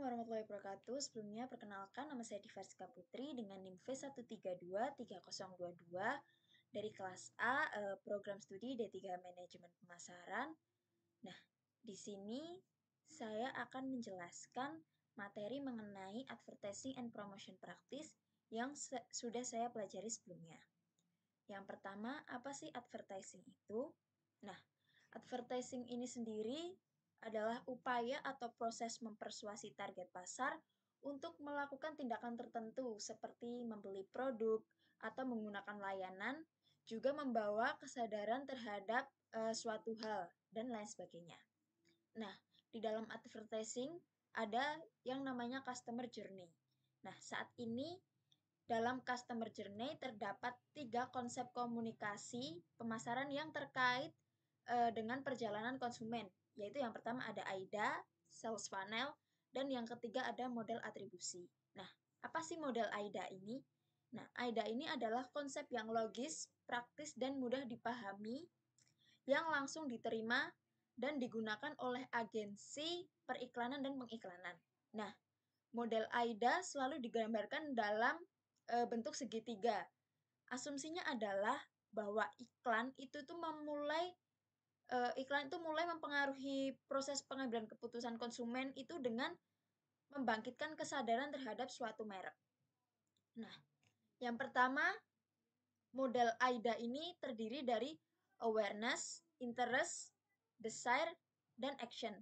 warahmatullahi wabarakatuh. Sebelumnya perkenalkan nama saya Divarsika Putri dengan NIM V1323022 dari kelas A, program studi D3 Manajemen Pemasaran. Nah, di sini saya akan menjelaskan materi mengenai advertising and promotion practice yang sudah saya pelajari sebelumnya. Yang pertama, apa sih advertising itu? Nah, advertising ini sendiri adalah upaya atau proses mempersuasi target pasar untuk melakukan tindakan tertentu seperti membeli produk atau menggunakan layanan, juga membawa kesadaran terhadap suatu hal, dan lain sebagainya. Nah, di dalam advertising ada yang namanya customer journey. Nah, saat ini dalam customer journey terdapat 3 konsep komunikasi pemasaran yang terkait dengan perjalanan konsumen, yaitu yang pertama ada AIDA, sales funnel, dan yang ketiga ada model atribusi. Nah, apa sih model AIDA ini? Nah, AIDA ini adalah konsep yang logis, praktis, dan mudah dipahami yang langsung diterima dan digunakan oleh agensi periklanan dan pengiklanan. Nah, model AIDA selalu digambarkan dalam bentuk segitiga. Asumsinya adalah bahwa iklan itu mulai mempengaruhi proses pengambilan keputusan konsumen itu dengan membangkitkan kesadaran terhadap suatu merek. Nah, yang pertama, model AIDA ini terdiri dari awareness, interest, desire, dan action.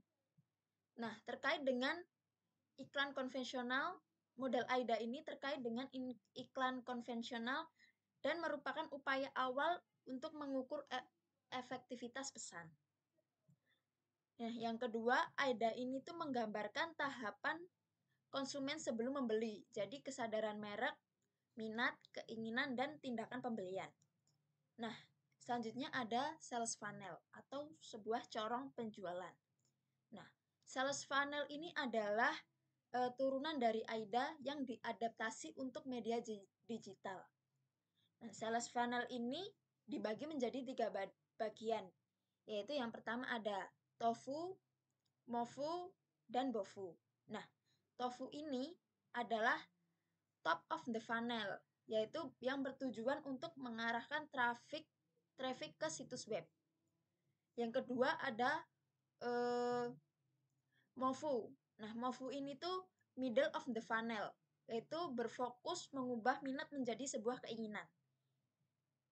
Nah, terkait dengan iklan konvensional, model AIDA ini terkait dengan iklan konvensional dan merupakan upaya awal untuk mengukur efektivitas pesan. Nah, yang kedua, AIDA ini tuh menggambarkan tahapan konsumen sebelum membeli. Jadi kesadaran merek, minat, keinginan, dan tindakan pembelian. Nah, selanjutnya ada sales funnel atau sebuah corong penjualan. Nah, sales funnel ini adalah turunan dari AIDA yang diadaptasi untuk media digital. Nah, sales funnel ini dibagi menjadi 3 bagian, yaitu yang pertama ada tofu, mofu, dan bofu. Nah, tofu ini adalah top of the funnel, yaitu yang bertujuan untuk mengarahkan traffic ke situs web. Yang kedua ada mofu. Nah, mofu ini tuh middle of the funnel, yaitu berfokus mengubah minat menjadi sebuah keinginan.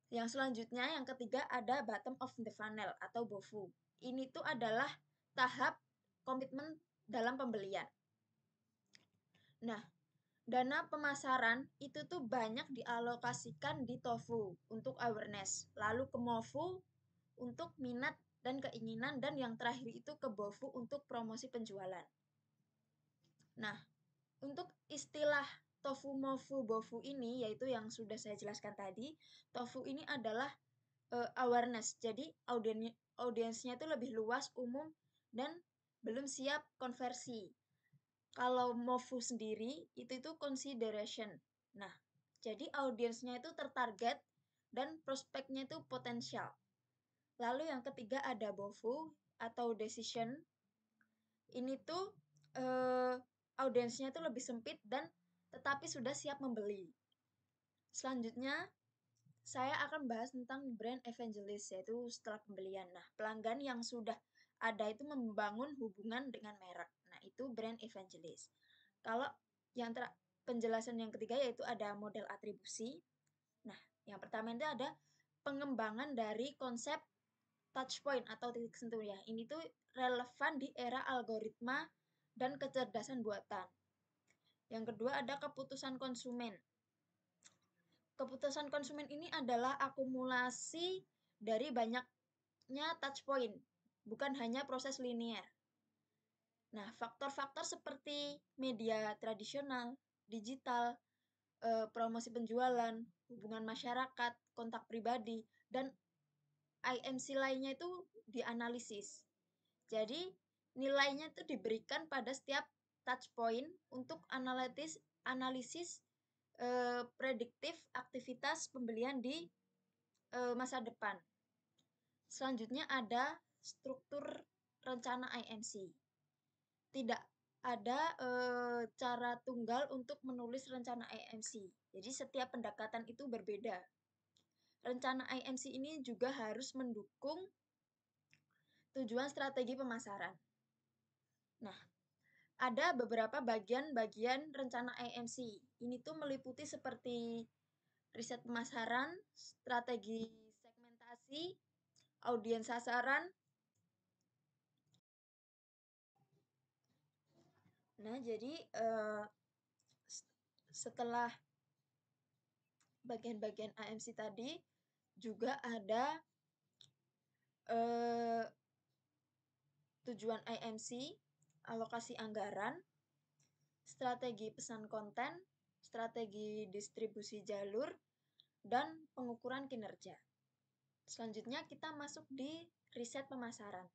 Yang selanjutnya, yang ketiga ada bottom of the funnel atau BOFU. Ini tuh adalah tahap komitmen dalam pembelian. Nah, dana pemasaran itu tuh banyak dialokasikan di tofu untuk awareness, lalu ke mofu untuk minat dan keinginan, dan yang terakhir itu ke bofu untuk promosi penjualan. Nah, untuk istilah tofu, mofu, bofu ini, yaitu yang sudah saya jelaskan tadi, tofu ini adalah awareness. Jadi audiensnya itu lebih luas, umum, dan belum siap konversi. Kalau mofu sendiri itu consideration. Nah, jadi audiensnya itu tertarget dan prospeknya itu potensial. Lalu yang ketiga ada bofu atau decision. Ini tuh audiensnya itu lebih sempit dan tetapi sudah siap membeli. Selanjutnya saya akan bahas tentang brand evangelist, yaitu setelah pembelian. Nah, pelanggan yang sudah ada itu membangun hubungan dengan merek. Nah, itu brand evangelist. Kalau yang penjelasan yang ketiga yaitu ada model atribusi. Nah, yang pertama itu ada pengembangan dari konsep touch point atau titik sentuh ya. Ini tuh relevan di era algoritma dan kecerdasan buatan. Yang kedua ada keputusan konsumen. Keputusan konsumen ini adalah akumulasi dari banyaknya touch point, bukan hanya proses linear. Nah, faktor-faktor seperti media tradisional, digital, promosi penjualan, hubungan masyarakat, kontak pribadi, dan IMC lainnya itu dianalisis. Jadi, nilainya itu diberikan pada setiap touch point untuk analisis prediktif aktivitas pembelian di masa depan. Selanjutnya ada struktur rencana IMC. Tidak ada cara tunggal untuk menulis rencana IMC. Jadi setiap pendekatan itu berbeda. Rencana IMC ini juga harus mendukung tujuan strategi pemasaran. Nah, ada beberapa bagian-bagian rencana IMC. Ini tuh meliputi seperti riset pemasaran, strategi segmentasi, audiens sasaran. Nah, jadi setelah bagian-bagian IMC tadi juga ada tujuan IMC, alokasi anggaran, strategi pesan konten, strategi distribusi jalur, dan pengukuran kinerja. Selanjutnya kita masuk di riset pemasaran.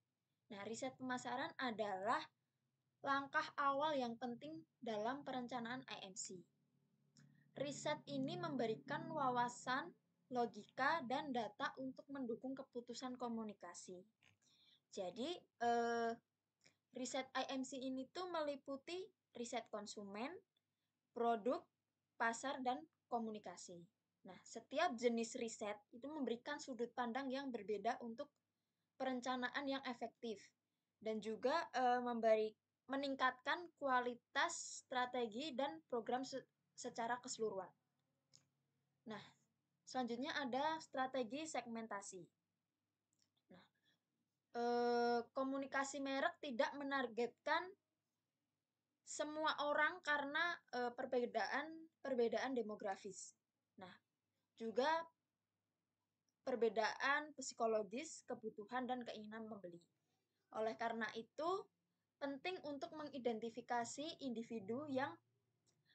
Nah, riset pemasaran adalah langkah awal yang penting dalam perencanaan IMC. Riset ini memberikan wawasan, logika, dan data untuk mendukung keputusan komunikasi. Jadi, riset IMC ini tuh meliputi riset konsumen, produk, pasar, dan komunikasi. Nah, setiap jenis riset itu memberikan sudut pandang yang berbeda untuk perencanaan yang efektif dan juga meningkatkan kualitas strategi dan program secara keseluruhan. Nah, selanjutnya ada strategi segmentasi. Nah, komunikasi merek tidak menargetkan semua orang karena perbedaan demografis. Nah, juga perbedaan psikologis, kebutuhan, dan keinginan pembeli. Oleh karena itu, penting untuk mengidentifikasi individu yang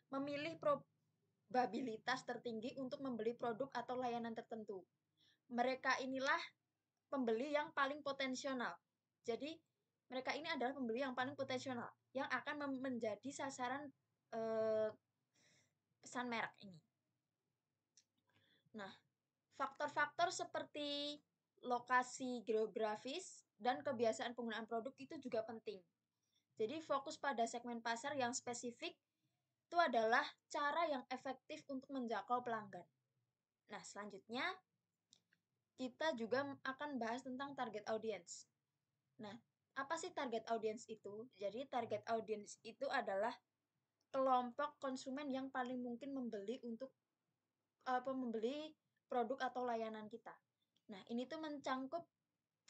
memilih probabilitas tertinggi untuk membeli produk atau layanan tertentu. Mereka inilah pembeli yang paling potensial. Jadi, mereka ini adalah pembeli yang paling potensial yang akan menjadi sasaran pesan merek ini. Nah, faktor-faktor seperti lokasi geografis dan kebiasaan penggunaan produk itu juga penting. Jadi fokus pada segmen pasar yang spesifik itu adalah cara yang efektif untuk menjangkau pelanggan. Nah, selanjutnya kita juga akan bahas tentang target audience. Nah, apa sih target audience itu? Jadi target audience itu adalah kelompok konsumen yang paling mungkin membeli produk atau layanan kita. Nah, ini tuh mencangkup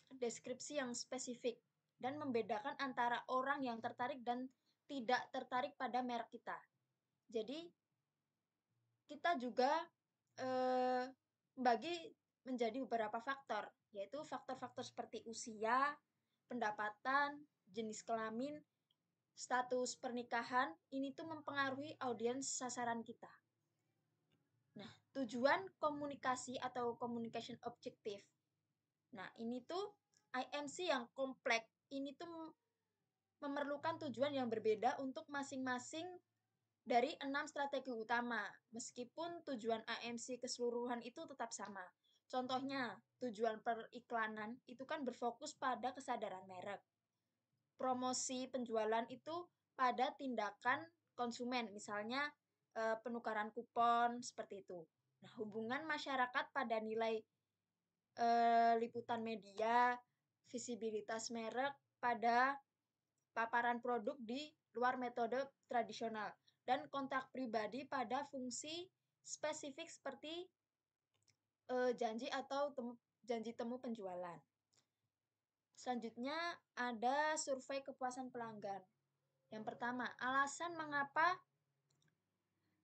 deskripsi yang spesifik dan membedakan antara orang yang tertarik dan tidak tertarik pada merek kita. Jadi, kita juga membagi menjadi beberapa faktor, yaitu faktor-faktor seperti usia, pendapatan, jenis kelamin, status pernikahan. Ini tuh mempengaruhi audiens sasaran kita. Nah, tujuan komunikasi atau communication objective. Nah, ini tuh IMC yang kompleks. Ini tuh memerlukan tujuan yang berbeda untuk masing-masing dari 6 strategi utama. Meskipun tujuan IMC keseluruhan itu tetap sama. Contohnya, tujuan periklanan itu kan berfokus pada kesadaran merek. Promosi penjualan itu pada tindakan konsumen, misalnya penukaran kupon, seperti itu. Nah, hubungan masyarakat pada nilai liputan media, visibilitas merek pada paparan produk di luar metode tradisional, dan kontak pribadi pada fungsi spesifik seperti janji temu penjualan. Selanjutnya ada survei kepuasan pelanggan. Yang pertama, alasan mengapa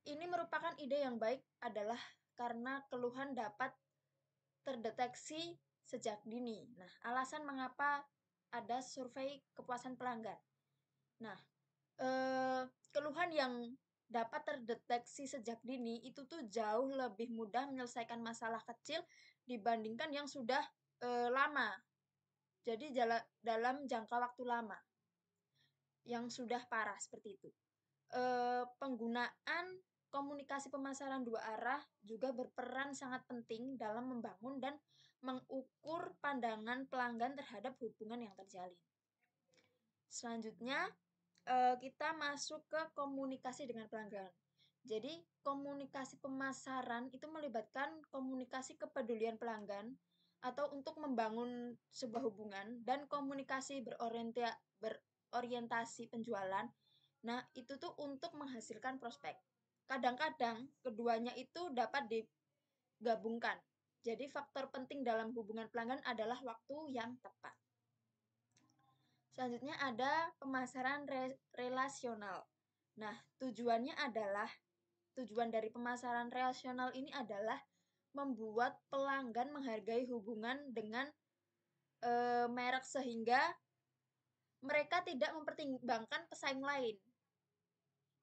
ini merupakan ide yang baik adalah karena keluhan dapat terdeteksi sejak dini. Nah, alasan mengapa ada survei kepuasan pelanggan. Nah, keluhan yang dapat terdeteksi sejak dini itu tuh jauh lebih mudah menyelesaikan masalah kecil dibandingkan yang sudah lama. Jadi dalam jangka waktu lama yang sudah parah seperti itu. Penggunaan komunikasi pemasaran dua arah juga berperan sangat penting dalam membangun dan mengukur pandangan pelanggan terhadap hubungan yang terjalin. Selanjutnya, kita masuk ke komunikasi dengan pelanggan. Jadi, komunikasi pemasaran itu melibatkan komunikasi kepedulian pelanggan atau untuk membangun sebuah hubungan dan komunikasi berorientasi penjualan. Nah, itu tuh untuk menghasilkan prospek. Kadang-kadang keduanya itu dapat digabungkan. Jadi, faktor penting dalam hubungan pelanggan adalah waktu yang tepat. Selanjutnya ada pemasaran relasional. Nah, tujuan dari pemasaran relasional ini adalah membuat pelanggan menghargai hubungan dengan merek sehingga mereka tidak mempertimbangkan pesaing lain.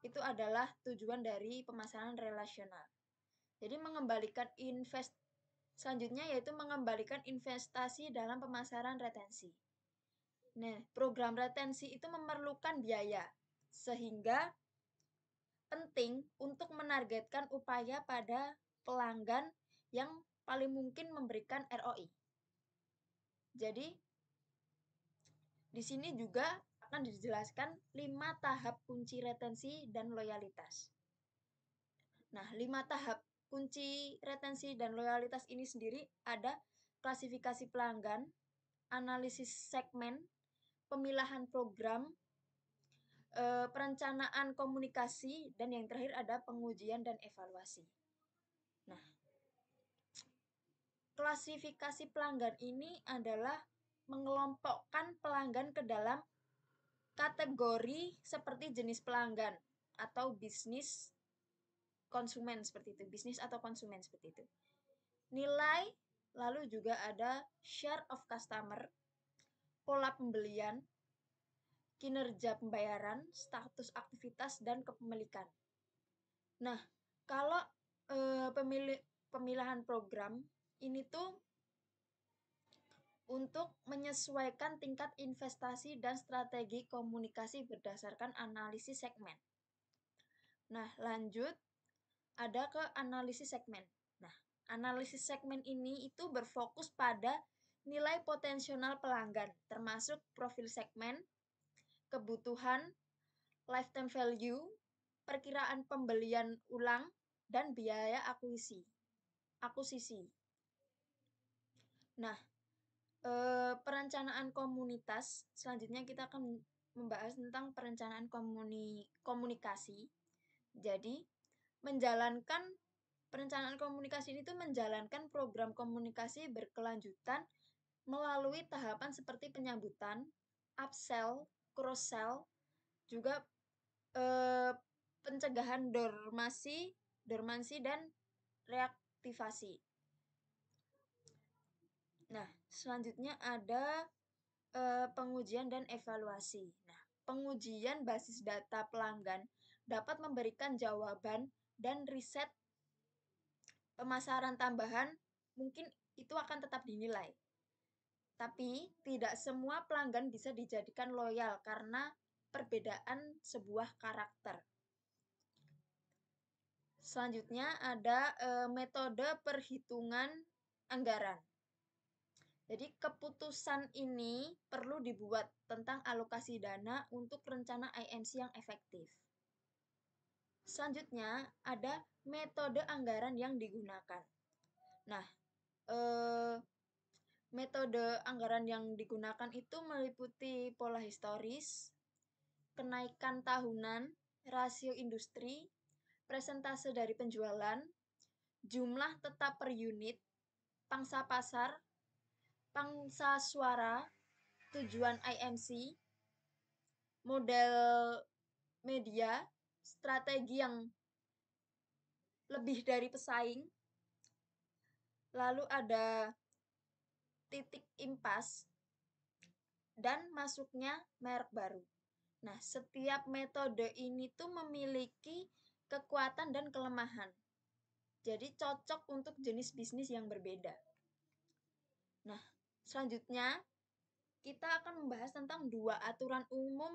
Itu adalah tujuan dari pemasaran relasional. Jadi selanjutnya yaitu mengembalikan investasi dalam pemasaran retensi. Nah, program retensi itu memerlukan biaya, sehingga penting untuk menargetkan upaya pada pelanggan yang paling mungkin memberikan ROI. Jadi, di sini juga akan dijelaskan 5 tahap kunci retensi dan loyalitas. Nah, 5 tahap kunci retensi dan loyalitas ini sendiri ada klasifikasi pelanggan, analisis segmen, pemilahan program, perencanaan komunikasi, dan yang terakhir ada pengujian dan evaluasi. Nah, klasifikasi pelanggan ini adalah mengelompokkan pelanggan ke dalam kategori seperti jenis pelanggan atau bisnis konsumen seperti itu, bisnis atau konsumen seperti itu. Nilai, lalu juga ada share of customer, pola pembelian, kinerja pembayaran, status aktivitas, dan kepemilikan. Nah, kalau pemilihan program ini tuh untuk menyesuaikan tingkat investasi dan strategi komunikasi berdasarkan analisis segmen. Nah, lanjut ada ke analisis segmen. Nah, analisis segmen ini itu berfokus pada nilai potensial pelanggan, termasuk profil segmen, kebutuhan, lifetime value, perkiraan pembelian ulang, dan biaya akuisisi. Nah, perencanaan komunitas, selanjutnya kita akan membahas tentang perencanaan komunikasi. Jadi, perencanaan komunikasi ini tuh menjalankan program komunikasi berkelanjutan melalui tahapan seperti penyambutan, upsell, cross-sell, juga pencegahan dormansi dan reaktivasi. Nah, selanjutnya ada pengujian dan evaluasi. Nah, pengujian basis data pelanggan dapat memberikan jawaban dan riset pemasaran tambahan mungkin itu akan tetap dinilai. Tapi tidak semua pelanggan bisa dijadikan loyal karena perbedaan sebuah karakter. Selanjutnya ada metode perhitungan anggaran. Jadi keputusan ini perlu dibuat tentang alokasi dana untuk rencana IMC yang efektif. Selanjutnya ada metode anggaran yang digunakan. Nah, metode anggaran yang digunakan itu meliputi pola historis, kenaikan tahunan, rasio industri, presentase dari penjualan, jumlah tetap per unit, pangsa pasar, pangsa suara, tujuan IMC, model media, strategi yang lebih dari pesaing, lalu ada titik impas, dan masuknya merek baru. Nah, setiap metode ini tuh memiliki kekuatan dan kelemahan. Jadi cocok untuk jenis bisnis yang berbeda. Nah, selanjutnya kita akan membahas tentang 2 aturan umum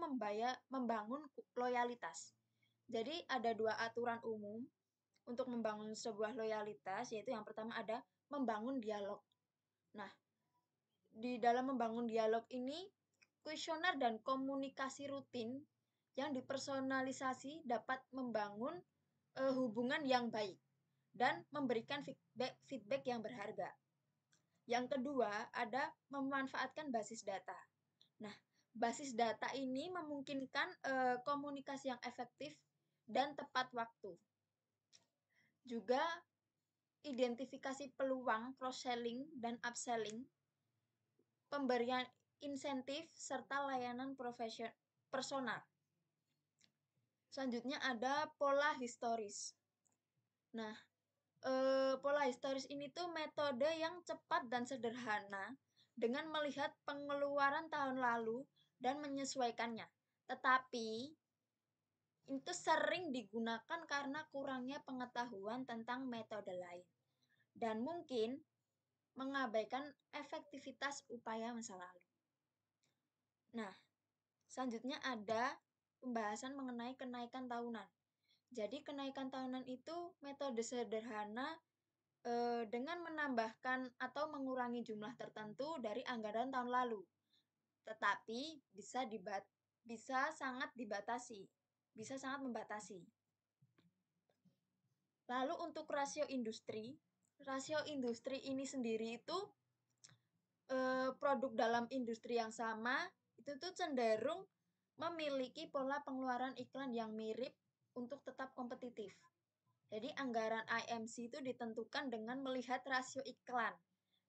membangun loyalitas. Jadi ada 2 aturan umum untuk membangun sebuah loyalitas, yaitu yang pertama ada membangun dialog. Nah, di dalam membangun dialog ini, kuesioner dan komunikasi rutin yang dipersonalisasi dapat membangun hubungan yang baik dan memberikan feedback yang berharga. Yang kedua, ada memanfaatkan basis data. Nah, basis data ini memungkinkan komunikasi yang efektif dan tepat waktu. Juga identifikasi peluang cross-selling dan upselling, pemberian insentif, serta layanan personal. Selanjutnya ada pola historis. Nah, pola historis ini tuh metode yang cepat dan sederhana dengan melihat pengeluaran tahun lalu dan menyesuaikannya. Tetapi itu sering digunakan karena kurangnya pengetahuan tentang metode lain dan mungkin mengabaikan efektivitas upaya masa lalu. Nah, selanjutnya ada pembahasan mengenai kenaikan tahunan. Jadi kenaikan tahunan itu metode sederhana dengan menambahkan atau mengurangi jumlah tertentu dari anggaran tahun lalu. Tetapi bisa sangat membatasi. Lalu untuk rasio industri ini sendiri itu produk dalam industri yang sama itu tuh cenderung memiliki pola pengeluaran iklan yang mirip untuk tetap kompetitif. Jadi anggaran IMC itu ditentukan dengan melihat rasio iklan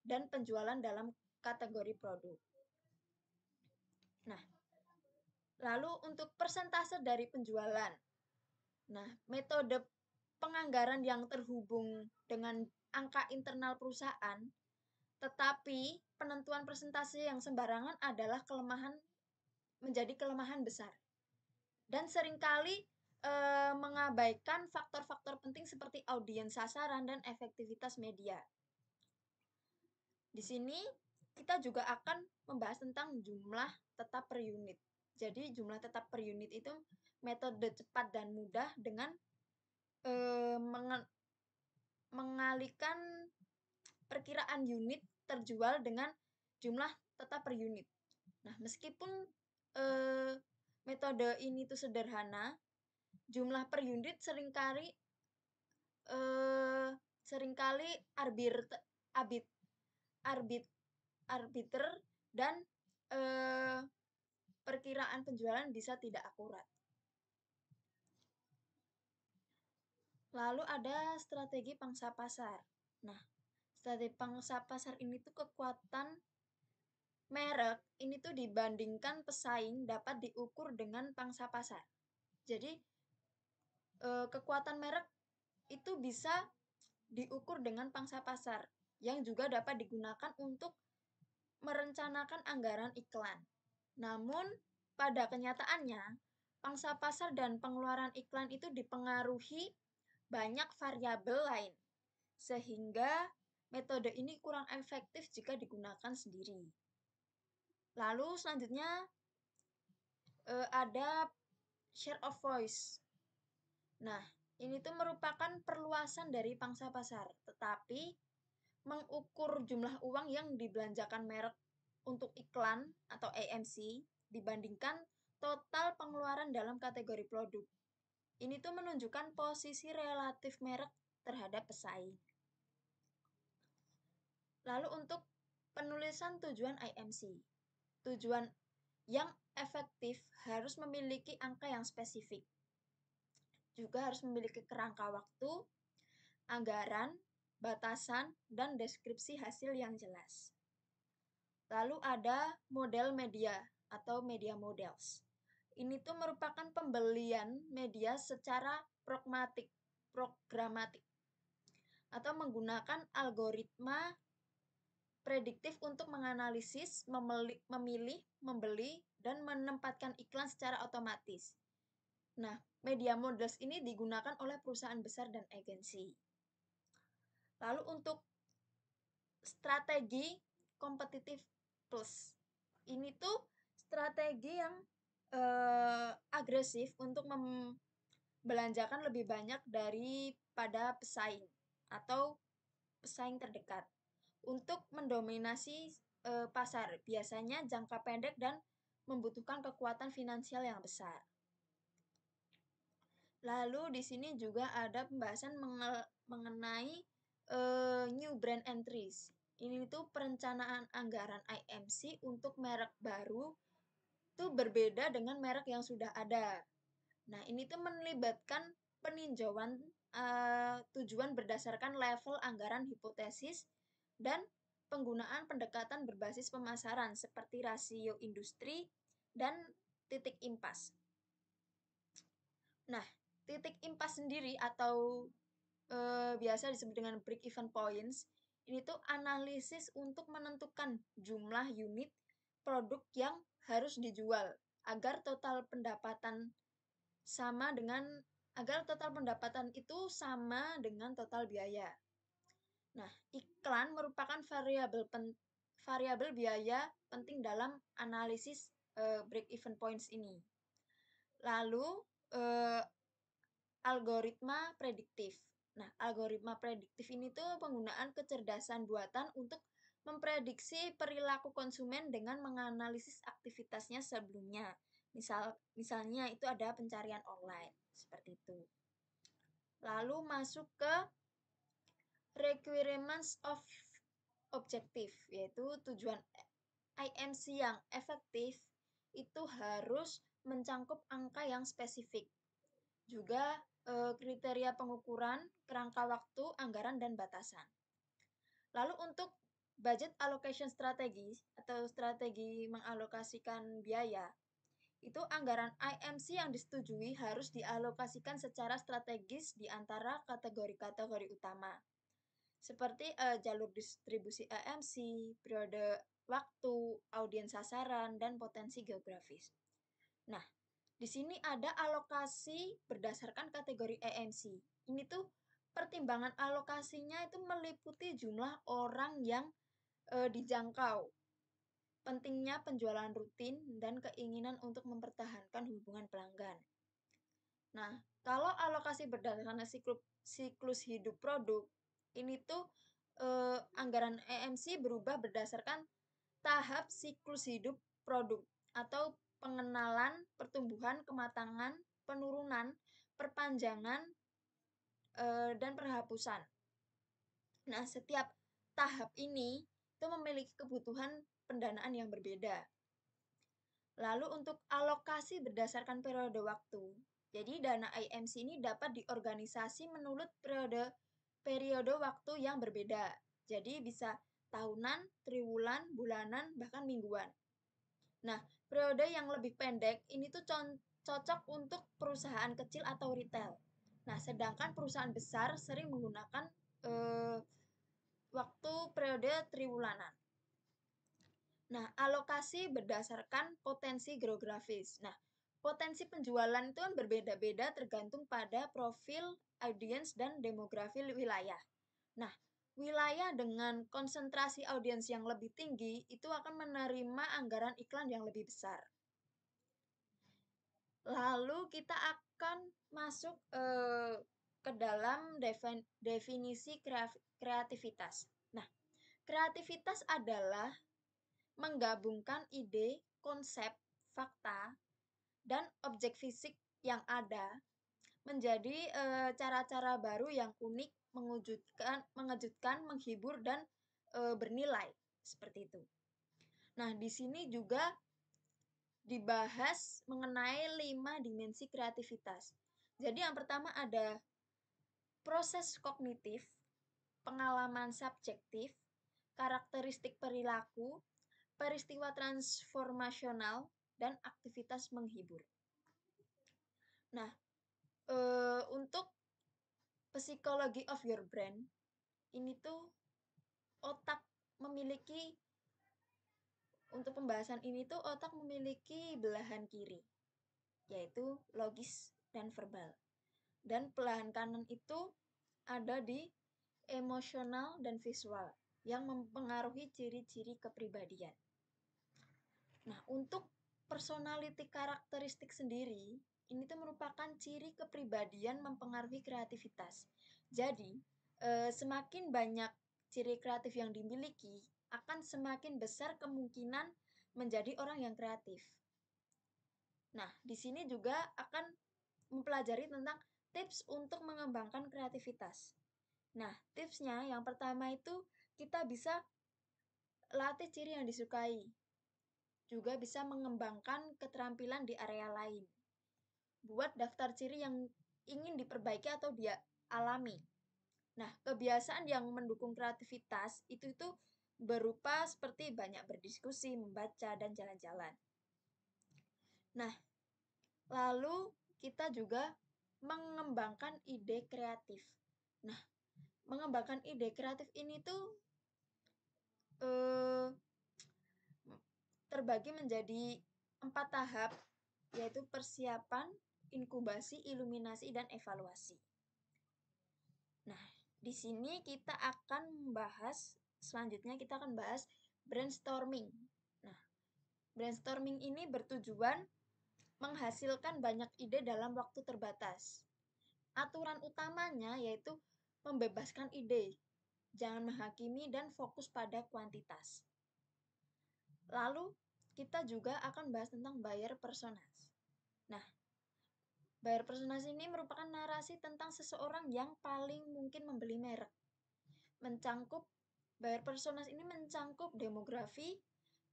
dan penjualan dalam kategori produk. Nah, lalu untuk persentase dari penjualan. Nah, metode penganggaran yang terhubung dengan angka internal perusahaan, tetapi penentuan persentase yang sembarangan adalah menjadi kelemahan besar. Dan seringkali mengabaikan faktor-faktor penting seperti audiens sasaran dan efektivitas media. Di sini kita juga akan membahas tentang jumlah tetap per unit. Jadi jumlah tetap per unit itu metode cepat dan mudah dengan mengalihkan perkiraan unit terjual dengan jumlah tetap per unit. Nah, meskipun metode ini tuh sederhana, jumlah per unit seringkali arbiter dan perkiraan penjualan bisa tidak akurat. Lalu ada strategi pangsa pasar. Nah, strategi pangsa pasar ini tuh kekuatan merek ini tuh dibandingkan pesaing dapat diukur dengan pangsa pasar. Jadi kekuatan merek itu bisa diukur dengan pangsa pasar yang juga dapat digunakan untuk merencanakan anggaran iklan. Namun pada kenyataannya pangsa pasar dan pengeluaran iklan itu dipengaruhi banyak variabel lain sehingga metode ini kurang efektif jika digunakan sendiri. Lalu selanjutnya ada share of voice. Nah, ini tuh merupakan perluasan dari pangsa pasar, tetapi mengukur jumlah uang yang dibelanjakan merek untuk iklan atau AMC dibandingkan total pengeluaran dalam kategori produk. Ini tuh menunjukkan posisi relatif merek terhadap pesaing. Lalu untuk penulisan tujuan IMC. Tujuan yang efektif harus memiliki angka yang spesifik. Juga harus memiliki kerangka waktu, anggaran, batasan, dan deskripsi hasil yang jelas. Lalu ada model media atau media models. Ini tuh merupakan pembelian media secara programatik atau menggunakan algoritma prediktif untuk menganalisis, memilih, membeli, dan menempatkan iklan secara otomatis. Nah, media models ini digunakan oleh perusahaan besar dan agensi. Lalu untuk strategi competitive plus. Ini tuh strategi yang agresif untuk membelanjakan lebih banyak daripada pesaing atau pesaing terdekat untuk mendominasi pasar. Biasanya jangka pendek dan membutuhkan kekuatan finansial yang besar. Lalu di sini juga ada pembahasan mengenai new brand entries. Ini tuh perencanaan anggaran IMC untuk merek baru itu berbeda dengan merek yang sudah ada. Nah, ini tuh melibatkan peninjauan tujuan berdasarkan level anggaran hipotesis dan penggunaan pendekatan berbasis pemasaran seperti rasio industri dan titik impas. Nah, titik impas sendiri atau biasa disebut dengan break-even points, ini tuh analisis untuk menentukan jumlah unit produk yang harus dijual agar total pendapatan sama dengan agar total pendapatan itu sama dengan total biaya. Nah, iklan merupakan variabel biaya penting dalam analisis break-even points ini. Lalu algoritma prediktif. Nah, algoritma prediktif ini tuh penggunaan kecerdasan buatan untuk memprediksi perilaku konsumen dengan menganalisis aktivitasnya sebelumnya. Misalnya itu ada pencarian online, seperti itu. Lalu masuk ke requirements of objective, yaitu tujuan IMC yang efektif itu harus mencangkup angka yang spesifik. Juga kriteria pengukuran, kerangka waktu, anggaran, dan batasan. Lalu untuk budget allocation strategi atau strategi mengalokasikan biaya, itu anggaran IMC yang disetujui harus dialokasikan secara strategis di antara kategori-kategori utama. Seperti jalur distribusi IMC, periode waktu, audiens sasaran, dan potensi geografis. Nah, di sini ada alokasi berdasarkan kategori EMC. Ini tuh pertimbangan alokasinya itu meliputi jumlah orang yang dijangkau, pentingnya penjualan rutin, dan keinginan untuk mempertahankan hubungan pelanggan. Nah, kalau alokasi berdasarkan siklus hidup produk, ini tuh anggaran EMC berubah berdasarkan tahap siklus hidup produk atau pengenalan, pertumbuhan, kematangan, penurunan, perpanjangan, dan perhapusan. Nah, setiap tahap ini itu memiliki kebutuhan pendanaan yang berbeda. Lalu untuk alokasi berdasarkan periode waktu. Jadi dana IMC ini dapat diorganisasi menurut periode waktu yang berbeda. Jadi bisa tahunan, triwulan, bulanan, bahkan mingguan. Nah, periode yang lebih pendek ini tuh cocok untuk perusahaan kecil atau retail. Nah, sedangkan perusahaan besar sering menggunakan waktu periode triwulanan. Nah, alokasi berdasarkan potensi geografis. Nah, potensi penjualan itu kan berbeda-beda tergantung pada profil audiens dan demografi wilayah. Nah, wilayah dengan konsentrasi audiens yang lebih tinggi itu akan menerima anggaran iklan yang lebih besar. Lalu kita akan masuk ke dalam definisi kreativitas. Nah, kreativitas adalah menggabungkan ide, konsep, fakta, dan objek fisik yang ada menjadi cara-cara baru yang unik, mengejutkan, menghibur, dan bernilai seperti itu. Nah, di sini juga dibahas mengenai 5 dimensi kreativitas. Jadi yang pertama ada proses kognitif, pengalaman subjektif, karakteristik perilaku, peristiwa transformasional, dan aktivitas menghibur. Nah, untuk psikologi of your brain, ini tuh otak memiliki, untuk pembahasan ini tuh otak memiliki belahan kiri, yaitu logis dan verbal. Dan belahan kanan itu ada di emosional dan visual yang mempengaruhi ciri-ciri kepribadian. Nah, untuk personality karakteristik sendiri, ini tuh merupakan ciri kepribadian mempengaruhi kreativitas. Jadi, semakin banyak ciri kreatif yang dimiliki, akan semakin besar kemungkinan menjadi orang yang kreatif. Nah, di sini juga akan mempelajari tentang tips untuk mengembangkan kreativitas. Nah, tipsnya yang pertama itu kita bisa latih ciri yang disukai. Juga bisa mengembangkan keterampilan di area lain. Buat daftar ciri yang ingin diperbaiki atau dia alami. Nah, kebiasaan yang mendukung kreativitas itu berupa seperti banyak berdiskusi, membaca, dan jalan-jalan. Nah, lalu kita juga mengembangkan ide kreatif. Nah, mengembangkan ide kreatif ini eh, terbagi menjadi 4 tahap, yaitu persiapan, inkubasi, iluminasi, dan evaluasi. Nah, di sini kita akan membahas, selanjutnya kita akan bahas brainstorming. Nah, brainstorming ini bertujuan menghasilkan banyak ide dalam waktu terbatas. Aturan utamanya yaitu membebaskan ide, jangan menghakimi dan fokus pada kuantitas. Lalu, kita juga akan bahas tentang buyer personas. Nah, buyer personas ini merupakan narasi tentang seseorang yang paling mungkin membeli merek. Buyer personas ini mencangkup demografi,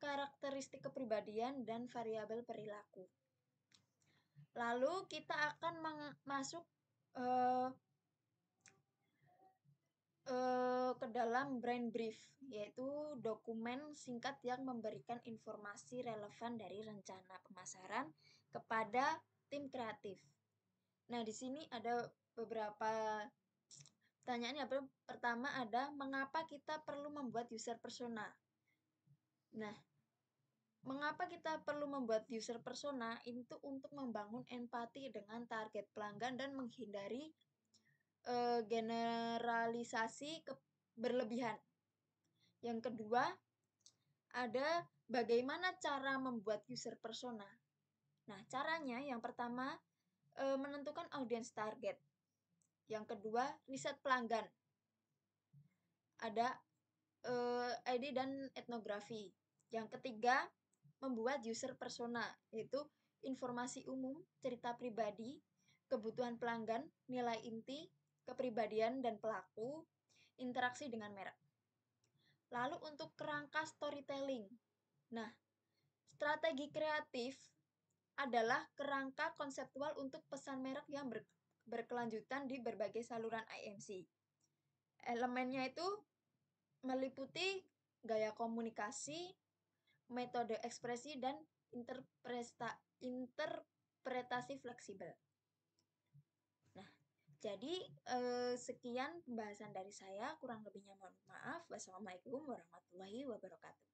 karakteristik kepribadian, dan variabel perilaku. Lalu kita akan masuk ke dalam brand brief, yaitu dokumen singkat yang memberikan informasi relevan dari rencana pemasaran kepada tim kreatif. Nah, di sini ada beberapa pertanyaan. Yang pertama ada, mengapa kita perlu membuat user persona? Nah, mengapa kita perlu membuat user persona? Itu untuk membangun empati dengan target pelanggan dan menghindari generalisasi berlebihan. Yang kedua, ada bagaimana cara membuat user persona. Nah, caranya yang pertama menentukan audience target. Yang kedua, riset pelanggan. Ada ID dan etnografi. Yang ketiga, membuat user persona, yaitu informasi umum, cerita pribadi, kebutuhan pelanggan, nilai inti, kepribadian dan pelaku, interaksi dengan merek. Lalu untuk kerangka storytelling. Nah, strategi kreatif adalah kerangka konseptual untuk pesan merek yang berkelanjutan di berbagai saluran IMC. Elemennya itu meliputi gaya komunikasi, metode ekspresi, dan interpretasi fleksibel. Nah, jadi sekian pembahasan dari saya, kurang lebihnya mohon maaf. Wassalamualaikum warahmatullahi wabarakatuh.